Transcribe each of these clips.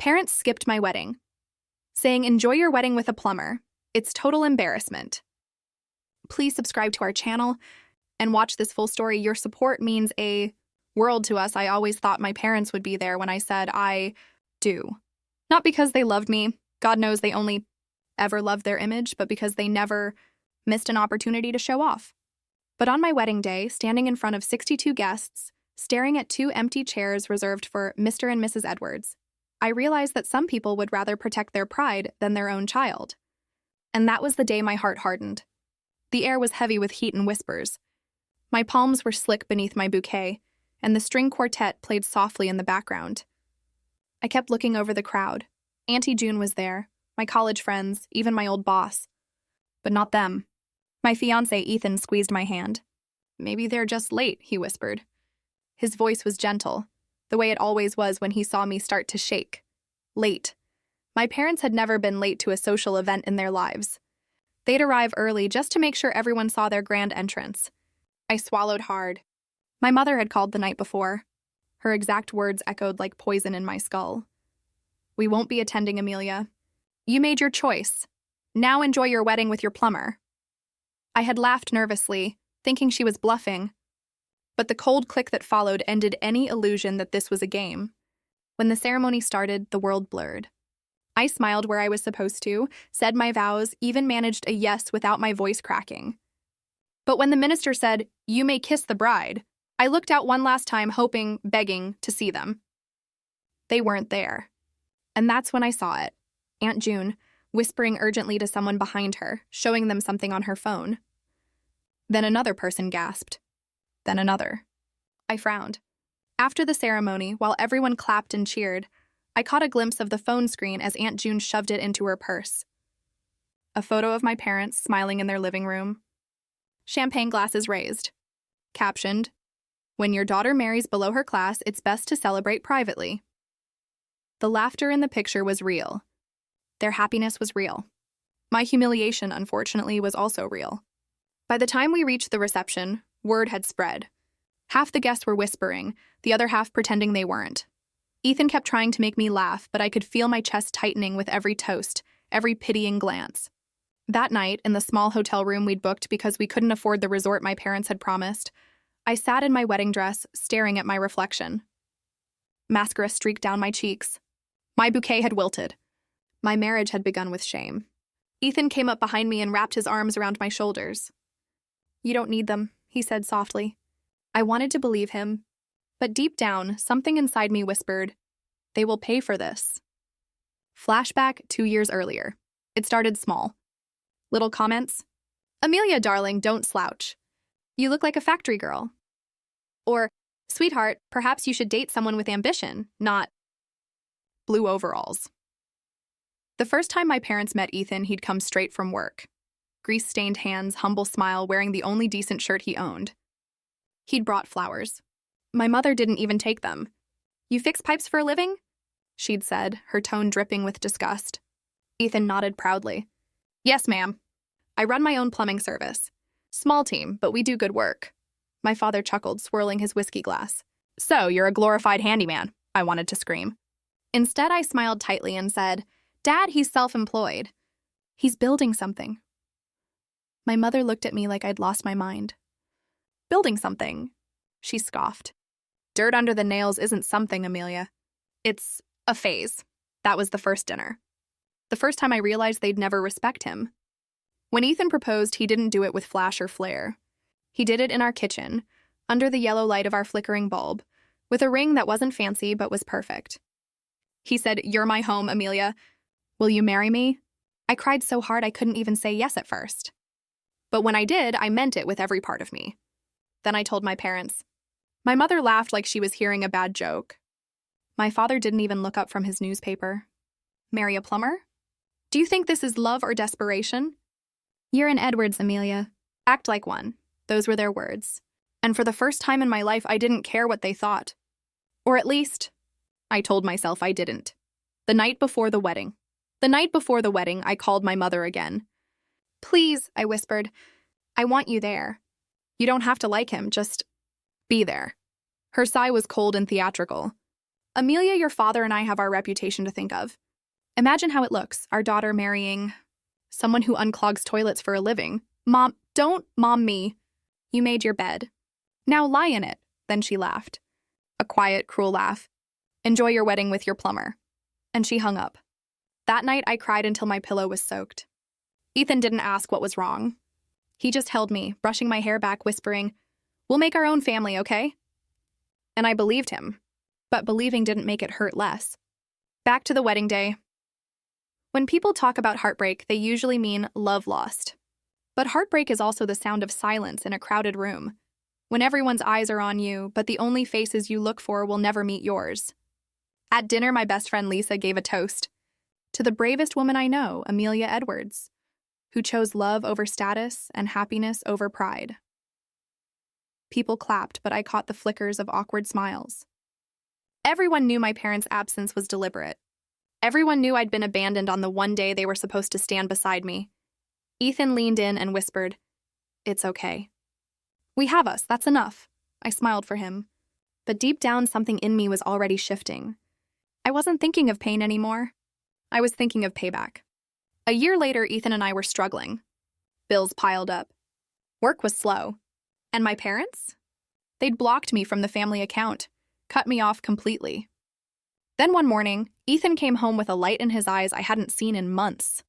Parents skipped my wedding, saying, "Enjoy your wedding with a plumber. It's total embarrassment." Please subscribe to our channel and watch this full story. Your support means a world to us. I always thought my parents would be there when I said I do. Not because they loved me. God knows they only ever loved their image, but because they never missed an opportunity to show off. But on my wedding day, standing in front of 62 guests, staring at 2 empty chairs reserved for Mr. and Mrs. Edwards, I realized that some people would rather protect their pride than their own child. And that was the day my heart hardened. The air was heavy with heat and whispers. My palms were slick beneath my bouquet, and the string quartet played softly in the background. I kept looking over the crowd. Auntie June was there, my college friends, even my old boss. But not them. My fiancé Ethan squeezed my hand. "Maybe they're just late," he whispered. His voice was gentle, the way it always was when he saw me start to shake. Late. My parents had never been late to a social event in their lives. They'd arrive early just to make sure everyone saw their grand entrance. I swallowed hard. My mother had called the night before. Her exact words echoed like poison in my skull. "We won't be attending, Amelia. You made your choice. Now enjoy your wedding with your plumber." I had laughed nervously, thinking she was bluffing. But the cold click that followed ended any illusion that this was a game. When the ceremony started, the world blurred. I smiled where I was supposed to, said my vows, even managed a yes without my voice cracking. But when the minister said, "You may kiss the bride," I looked out one last time, hoping, begging, to see them. They weren't there. And that's when I saw it. Aunt June, whispering urgently to someone behind her, showing them something on her phone. Then another person gasped. Then another. I frowned. After the ceremony, while everyone clapped and cheered, I caught a glimpse of the phone screen as Aunt June shoved it into her purse. A photo of my parents smiling in their living room. Champagne glasses raised. Captioned, "When your daughter marries below her class, it's best to celebrate privately." The laughter in the picture was real. Their happiness was real. My humiliation, unfortunately, was also real. By the time we reached the reception, word had spread. Half the guests were whispering, the other half pretending they weren't. Ethan kept trying to make me laugh, but I could feel my chest tightening with every toast, every pitying glance. That night, in the small hotel room we'd booked because we couldn't afford the resort my parents had promised, I sat in my wedding dress, staring at my reflection. Mascara streaked down my cheeks. My bouquet had wilted. My marriage had begun with shame. Ethan came up behind me and wrapped his arms around my shoulders. "You don't need them," he said softly. I wanted to believe him, but deep down, something inside me whispered, "They will pay for this." Flashback 2 years earlier. It started small. Little comments. "Amelia, darling, don't slouch. You look like a factory girl." Or, "Sweetheart, perhaps you should date someone with ambition, not blue overalls." The first time my parents met Ethan, he'd come straight from work. Grease-stained hands, humble smile, wearing the only decent shirt he owned. He'd brought flowers. My mother didn't even take them. "You fix pipes for a living?" she'd said, her tone dripping with disgust. Ethan nodded proudly. "Yes, ma'am. I run my own plumbing service. Small team, but we do good work." My father chuckled, swirling his whiskey glass. "So, you're a glorified handyman," I wanted to scream. Instead, I smiled tightly and said, "Dad, he's self-employed. He's building something." My mother looked at me like I'd lost my mind. "Building something?" she scoffed. "Dirt under the nails isn't something, Amelia. It's a phase." That was the first dinner. The first time I realized they'd never respect him. When Ethan proposed, he didn't do it with flash or flare. He did it in our kitchen, under the yellow light of our flickering bulb, with a ring that wasn't fancy but was perfect. He said, "You're my home, Amelia. Will you marry me?" I cried so hard I couldn't even say yes at first. But when I did, I meant it with every part of me. Then I told my parents. My mother laughed like she was hearing a bad joke. My father didn't even look up from his newspaper. "Marry a plumber? Do you think this is love or desperation?" "You're an Edwards, Amelia. Act like one." Those were their words. And for the first time in my life, I didn't care what they thought. Or at least, I told myself I didn't. The night before the wedding, I called my mother again. "Please," I whispered, "I want you there. You don't have to like him, just be there." Her sigh was cold and theatrical. Amelia, your father and I have our reputation to think of. Imagine how it looks, our daughter marrying someone who unclogs toilets for a living. Mom, don't mom me. You made your bed. Now lie in it. Then she laughed. A quiet, cruel laugh. Enjoy your wedding with your plumber. And she hung up. That night, I cried until my pillow was soaked. Ethan didn't ask what was wrong. He just held me, brushing my hair back, whispering, "We'll make our own family, okay?" And I believed him. But believing didn't make it hurt less. Back to the wedding day. When people talk about heartbreak, they usually mean love lost. But heartbreak is also the sound of silence in a crowded room, when everyone's eyes are on you, but the only faces you look for will never meet yours. At dinner, my best friend Lisa gave a toast to the bravest woman I know, Amelia Edwards, who chose love over status and happiness over pride. People clapped, but I caught the flickers of awkward smiles. Everyone knew my parents' absence was deliberate. Everyone knew I'd been abandoned on the one day they were supposed to stand beside me. Ethan leaned in and whispered, "It's okay. We have us, that's enough." I smiled for him. But deep down, something in me was already shifting. I wasn't thinking of pain anymore. I was thinking of payback. A year later, Ethan and I were struggling. Bills piled up. Work was slow. And my parents? They'd blocked me from the family account, cut me off completely. Then one morning, Ethan came home with a light in his eyes I hadn't seen in months.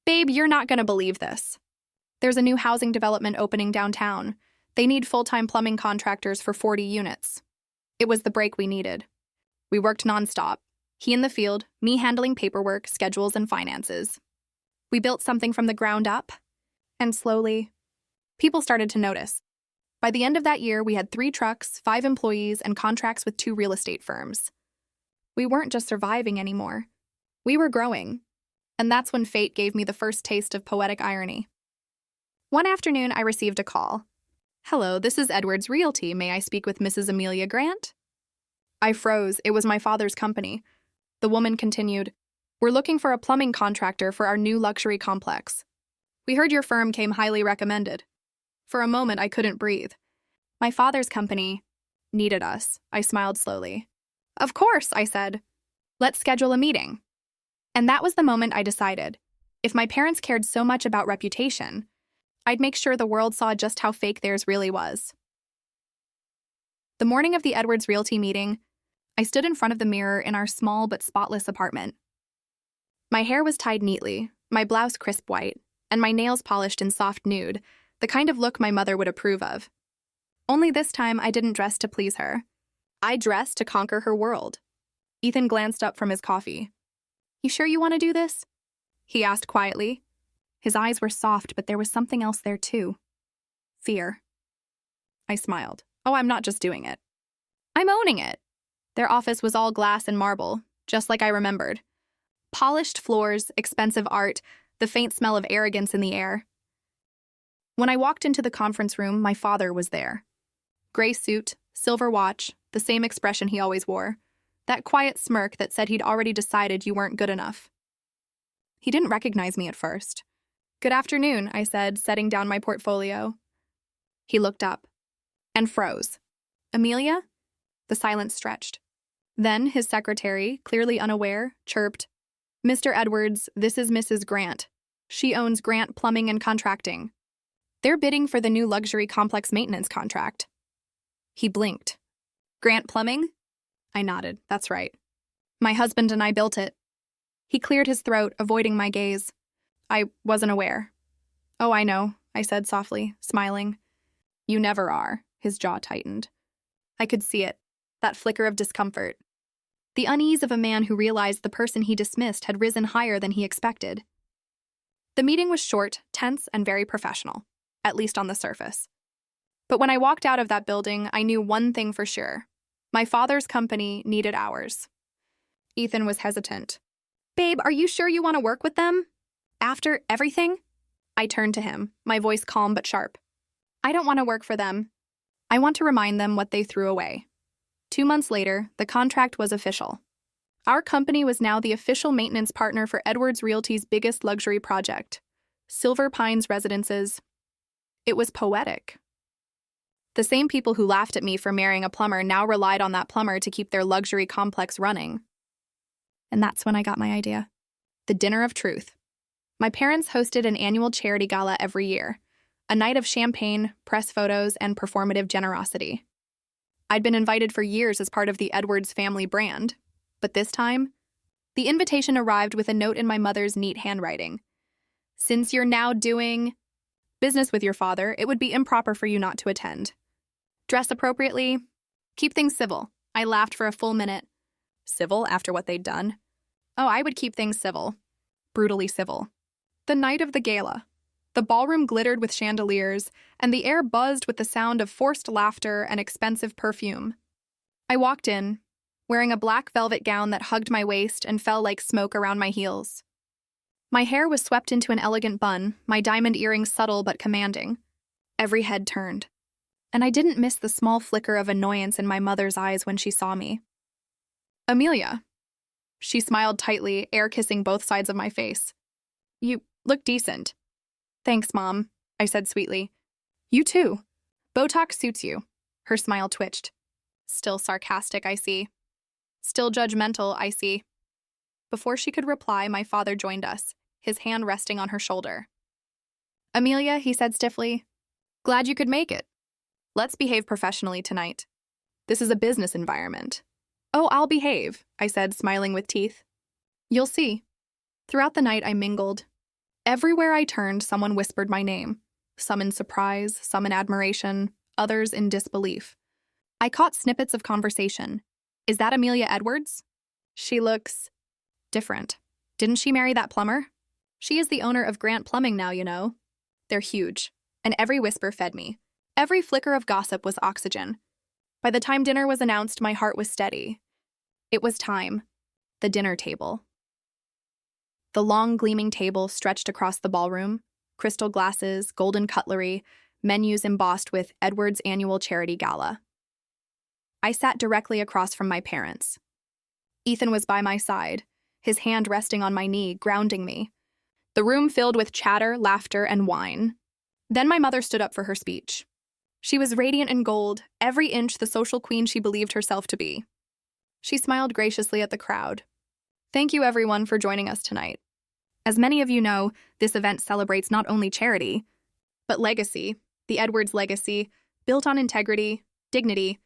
"Babe, you're not gonna believe this. There's a new housing development opening downtown. They need full-time plumbing contractors for 40 units. It was the break we needed. We worked nonstop. He in the field, me handling paperwork, schedules, and finances. We built something from the ground up, and slowly, people started to notice. By the end of that year, we had 3 trucks, 5 employees, and contracts with 2 real estate firms. We weren't just surviving anymore. We were growing. And that's when fate gave me the first taste of poetic irony. One afternoon, I received a call. "Hello, this is Edwards Realty. May I speak with Mrs. Amelia Grant?" I froze. It was my father's company. The woman continued, "We're looking for a plumbing contractor for our new luxury complex. We heard your firm came highly recommended." For a moment, I couldn't breathe. My father's company needed us. I smiled slowly. "Of course," I said. "Let's schedule a meeting." And that was the moment I decided. If my parents cared so much about reputation, I'd make sure the world saw just how fake theirs really was. The morning of the Edwards Realty meeting, I stood in front of the mirror in our small but spotless apartment. My hair was tied neatly, my blouse crisp white, and my nails polished in soft nude, the kind of look my mother would approve of. Only this time, I didn't dress to please her. I dressed to conquer her world. Ethan glanced up from his coffee. "You sure you want to do this?" he asked quietly. His eyes were soft, but there was something else there too. Fear. I smiled. "Oh, I'm not just doing it. I'm owning it." Their office was all glass and marble, just like I remembered. Polished floors, expensive art, the faint smell of arrogance in the air. When I walked into the conference room, my father was there. Gray suit, silver watch, the same expression he always wore. That quiet smirk that said he'd already decided you weren't good enough. He didn't recognize me at first. "Good afternoon," I said, setting down my portfolio. He looked up and froze. "Amelia?" The silence stretched. Then his secretary, clearly unaware, chirped, "Mr. Edwards, this is Mrs. Grant. She owns Grant Plumbing and Contracting. They're bidding for the new luxury complex maintenance contract." He blinked. "Grant Plumbing?" I nodded. "That's right. My husband and I built it." He cleared his throat, avoiding my gaze. "I wasn't aware." "Oh, I know," I said softly, smiling. "You never are." His jaw tightened. I could see it, that flicker of discomfort. The unease of a man who realized the person he dismissed had risen higher than he expected. The meeting was short, tense, and very professional, at least on the surface. But when I walked out of that building, I knew one thing for sure. My father's company needed ours. Ethan was hesitant. "Babe, are you sure you want to work with them? After everything?" I turned to him, my voice calm but sharp. "I don't want to work for them. I want to remind them what they threw away." 2 months later, the contract was official. Our company was now the official maintenance partner for Edwards Realty's biggest luxury project, Silver Pines Residences. It was poetic. The same people who laughed at me for marrying a plumber now relied on that plumber to keep their luxury complex running. And that's when I got my idea. The Dinner of Truth. My parents hosted an annual charity gala every year, a night of champagne, press photos, and performative generosity. I'd been invited for years as part of the Edwards family brand, but this time, the invitation arrived with a note in my mother's neat handwriting. Since you're now doing business with your father, it would be improper for you not to attend. Dress appropriately. Keep things civil. I laughed for a full minute. Civil after what they'd done? Oh, I would keep things civil. Brutally civil. The night of the gala. The ballroom glittered with chandeliers, and the air buzzed with the sound of forced laughter and expensive perfume. I walked in, wearing a black velvet gown that hugged my waist and fell like smoke around my heels. My hair was swept into an elegant bun, my diamond earrings subtle but commanding. Every head turned. And I didn't miss the small flicker of annoyance in my mother's eyes when she saw me. Amelia. She smiled tightly, air-kissing both sides of my face. You look decent. Thanks, Mom, I said sweetly. You too. Botox suits you. Her smile twitched. Still sarcastic, I see. Still judgmental, I see. Before she could reply, my father joined us, his hand resting on her shoulder. Amelia, he said stiffly, glad you could make it. Let's behave professionally tonight. This is a business environment. Oh, I'll behave, I said, smiling with teeth. You'll see. Throughout the night, I mingled. Everywhere I turned, someone whispered my name, some in surprise, some in admiration, others in disbelief. I caught snippets of conversation. Is that Amelia Edwards? She looks different. Didn't she marry that plumber? She is the owner of Grant Plumbing now, you know. They're huge, and every whisper fed me. Every flicker of gossip was oxygen. By the time dinner was announced, my heart was steady. It was time. The dinner table. The long, gleaming table stretched across the ballroom, crystal glasses, golden cutlery, menus embossed with Edwards' annual charity gala. I sat directly across from my parents. Ethan was by my side, his hand resting on my knee, grounding me. The room filled with chatter, laughter, and wine. Then my mother stood up for her speech. She was radiant in gold, every inch the social queen she believed herself to be. She smiled graciously at the crowd. Thank you, everyone, for joining us tonight. As many of you know, this event celebrates not only charity, but legacy, the Edwards legacy, built on integrity, dignity,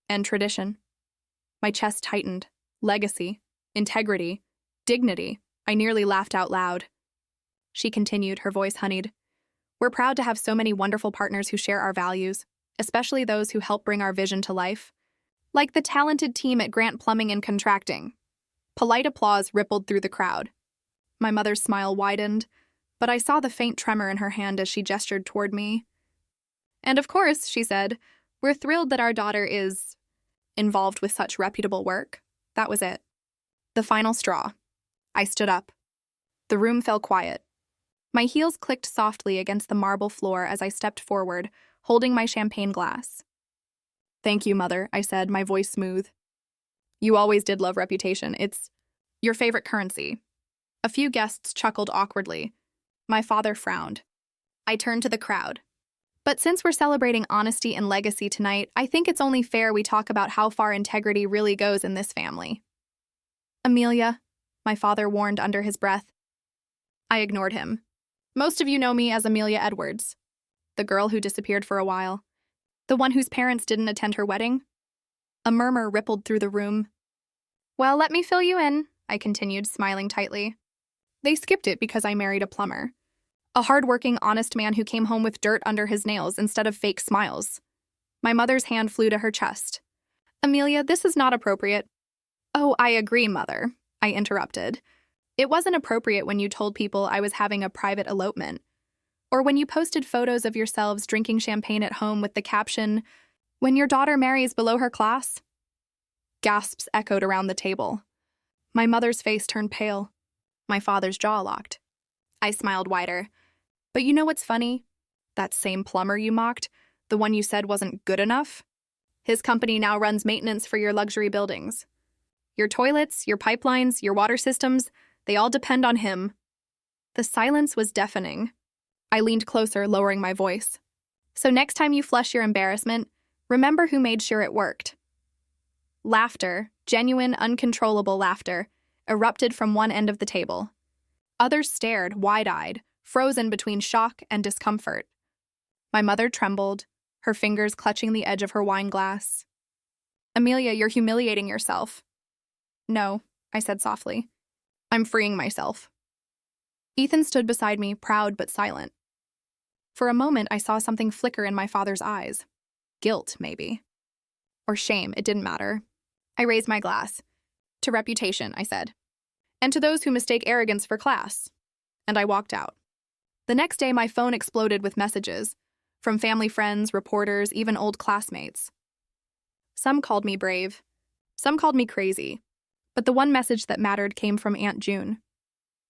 and tradition. My chest tightened. Legacy, integrity, dignity. I nearly laughed out loud. She continued, her voice honeyed. We're proud to have so many wonderful partners who share our values, especially those who help bring our vision to life. Like the talented team at Grant Plumbing and Contracting. Polite applause rippled through the crowd. My mother's smile widened, but I saw the faint tremor in her hand as she gestured toward me. And of course, she said, we're thrilled that our daughter is involved with such reputable work. That was it. The final straw. I stood up. The room fell quiet. My heels clicked softly against the marble floor as I stepped forward, holding my champagne glass. Thank you, Mother, I said, my voice smooth. You always did love reputation. It's your favorite currency. A few guests chuckled awkwardly. My father frowned. I turned to the crowd. But since we're celebrating honesty and legacy tonight, I think it's only fair we talk about how far integrity really goes in this family. Amelia, my father warned under his breath. I ignored him. Most of you know me as Amelia Edwards, the girl who disappeared for a while, the one whose parents didn't attend her wedding. A murmur rippled through the room. Well, let me fill you in, I continued, smiling tightly. They skipped it because I married a plumber. A hard-working, honest man who came home with dirt under his nails instead of fake smiles. My mother's hand flew to her chest. Amelia, this is not appropriate. Oh, I agree, Mother, I interrupted. It wasn't appropriate when you told people I was having a private elopement, or when you posted photos of yourselves drinking champagne at home with the caption, "When your daughter marries below her class." Gasps echoed around the table. My mother's face turned pale. My father's jaw locked. I smiled wider. But you know what's funny? That same plumber you mocked, the one you said wasn't good enough? His company now runs maintenance for your luxury buildings. Your toilets, your pipelines, your water systems, they all depend on him. The silence was deafening. I leaned closer, lowering my voice. So next time you flush your embarrassment, Remember who made sure it worked. Laughter, genuine, uncontrollable laughter, erupted from one end of the table. Others stared, wide-eyed, frozen between shock and discomfort. My mother trembled, her fingers clutching the edge of her wine glass. "Amelia, you're humiliating yourself." "No," I said softly. "I'm freeing myself." Ethan stood beside me, proud but silent. For a moment, I saw something flicker in my father's eyes. Guilt, maybe. Or shame, it didn't matter. I raised my glass. "To reputation," I said. "And to those who mistake arrogance for class." And I walked out. The next day, my phone exploded with messages, from family friends, reporters, even old classmates. Some called me brave. Some called me crazy. But the one message that mattered came from Aunt June.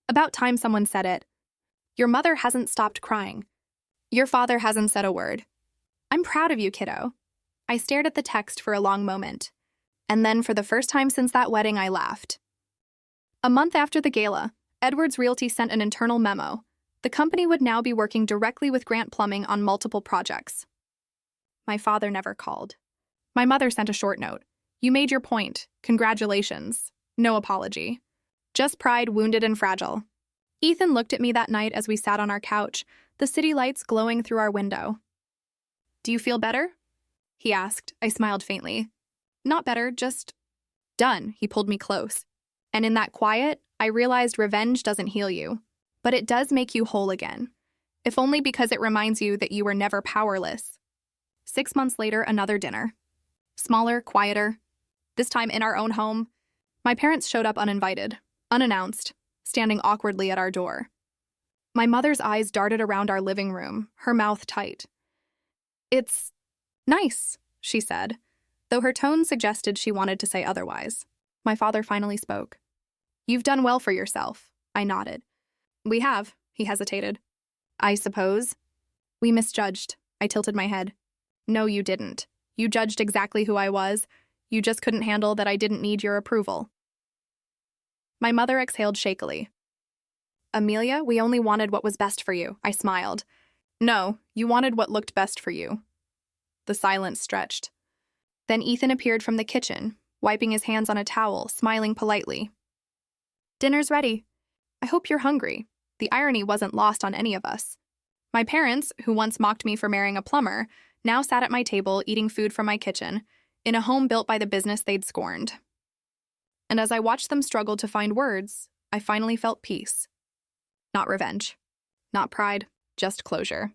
About time someone said it. "Your mother hasn't stopped crying. Your father hasn't said a word. I'm proud of you, kiddo." I stared at the text for a long moment. And then, for the first time since that wedding, I laughed. A month after the gala, Edwards Realty sent an internal memo. The company would now be working directly with Grant Plumbing on multiple projects. My father never called. My mother sent a short note. "You made your point. Congratulations." No apology. Just pride, wounded and fragile. Ethan looked at me that night as we sat on our couch, the city lights glowing through our window. "Do you feel better?" he asked. I smiled faintly. "Not better, just done." He pulled me close. And in that quiet, I realized revenge doesn't heal you, but it does make you whole again, if only because it reminds you that you were never powerless. 6 months later, another dinner. Smaller, quieter, this time in our own home. My parents showed up uninvited, unannounced, standing awkwardly at our door. My mother's eyes darted around our living room, her mouth tight. "It's nice," she said, though her tone suggested she wanted to say otherwise. My father finally spoke. "You've done well for yourself." I nodded. "We have," he hesitated. "I suppose." "We misjudged." I tilted my head. "No, you didn't. You judged exactly who I was. You just couldn't handle that I didn't need your approval." My mother exhaled shakily. "Amelia, we only wanted what was best for you." I smiled. "No, you wanted what looked best for you." The silence stretched. Then Ethan appeared from the kitchen, wiping his hands on a towel, smiling politely. "Dinner's ready. I hope you're hungry." The irony wasn't lost on any of us. My parents, who once mocked me for marrying a plumber, now sat at my table eating food from my kitchen, in a home built by the business they'd scorned. And as I watched them struggle to find words, I finally felt peace. Not revenge. Not pride, just closure.